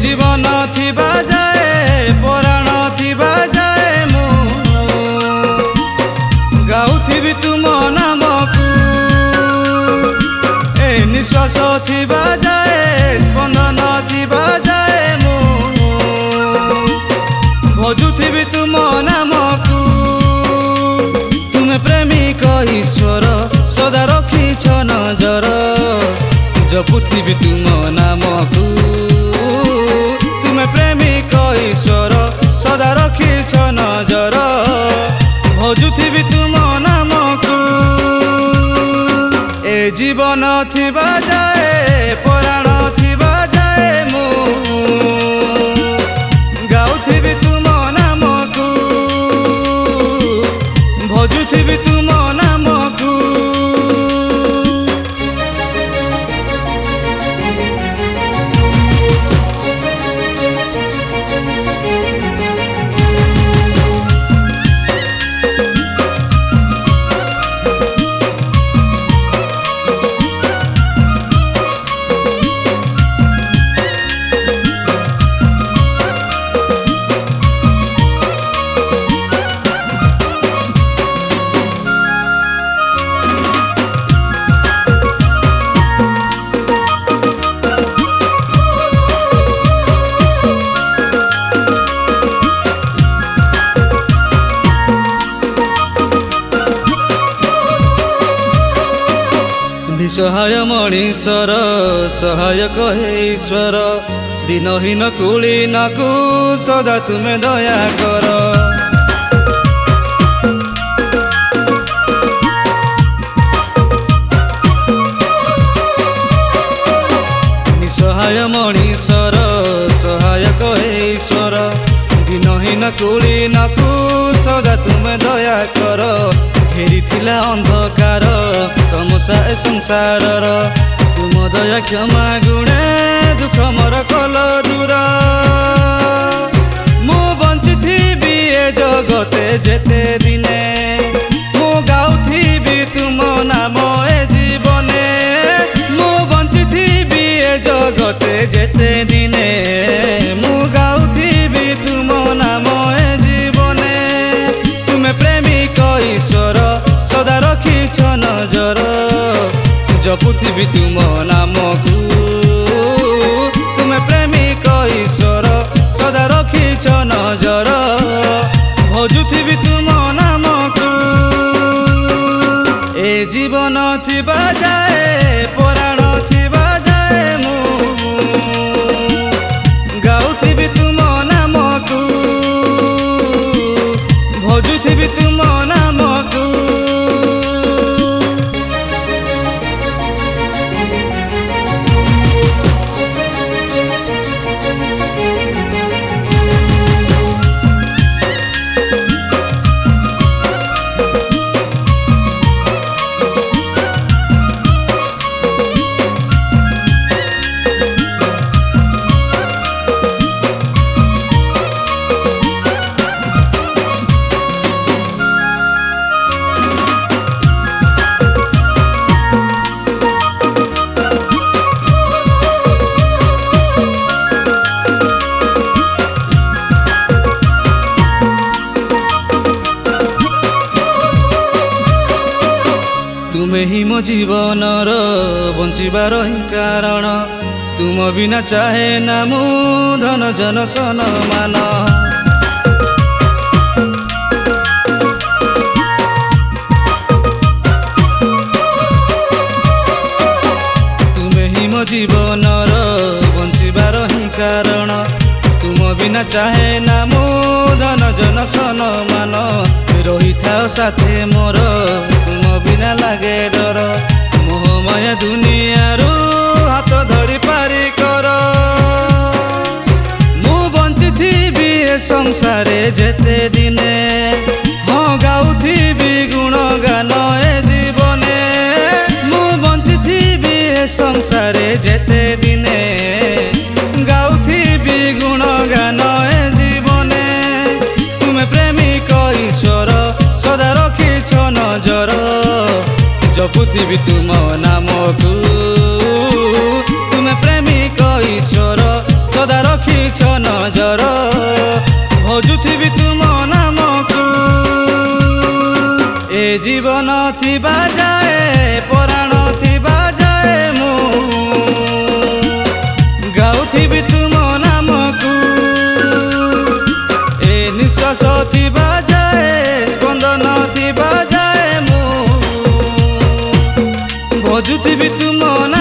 जीवन थिबा जाए पराण थिबा जाए मु गाउथिबि तुम नामकू ए निश्वास थिबा जाए स्पंदन थिबा जाए मु भजुथिबि तुम नामकू तुमे प्रेमिक ईश्वर सदा रखिछ नजर जपुथिबि तुम नामकू तुमे प्रेमिक ईश्वर सदा रखिछ नजर भजुथिबि तुम नामकू ए जीवन थिबा जाए पराण थिबा जाए मु गाउथिबि तुम नामकू भजुथिबि तुम नामकू सहाय मणिश्वर सहायक हे ईश्वर दिनहीन कुलीनकू सदा तुमे दया कर निसहाय मणिश्वर सहायक हे ईश्वर दिनहीन कुलीनकू सदा तुमे दया कर घेरी थिला अंधकार तमसा संसार तुम दया क्षमा गुणे दुख मोर कल दूर मु बंचिथिबि ए जगते जेते दिने मु गाउथिबि तुम नाम ए जीवने मु बंचिथिबि ए जगते जेते दिने मु गाउथिबि तुम नाम ए जीवने तुमे प्रेमिक ईश्वर सदा रखिछ नजर जपुथिबि तुम नामकू तुमे प्रेमिक ईश्वर सदा रखिछ नजर भजुथिबि तुम नामकू ए जीवन थिबा जाए पराण थिबा जाए मु गाउथिबि तुम नामकू भजुथिबि तुम नामकू तुमे ही मो जीवनर बंचिबार ही कारण तुम बिना चाहे ना मु धन जन सन मान तुमे ही मो जीवनर बंचिबार ही कारण तुम बिना चाहे ना मु धन जन सन मान रही था साथे मोर तुम बिना लागे डर मोहमय दुनिया रू हाथ धरी पारी कर मु बंचिथिबि ए संसारे जेते दिने हाँ गाउथिबि गुणगान ए जीवने मु बंचिथिबि ए संसारे जेते दिने गाउथिबि गुणगान ए जीवने तुमे प्रेमिक ईश्वर सदा रखिछ नजर जपुथिबि तुम नामकू तुमे प्रेमिक ईश्वर सदा रखि ସୁନ୍ଦର ଭଜୁଥିବି ତୁମ ନାମକୁ। ଏ ଜୀବନ ଥିବା ଯାଏ ପରାଣ ଥିବା ଯାଏ ମୁଁ ଗାଉଥିବି ତୁମ ନାମକୁ। ଏ ନିଶ୍ୱାସ ଥିବା ଯାଏ ସ୍ପନ୍ଦନ ଥିବା ଯାଏ ମୁଁ ଭଜୁଥିବି ତୁମ ନାମ।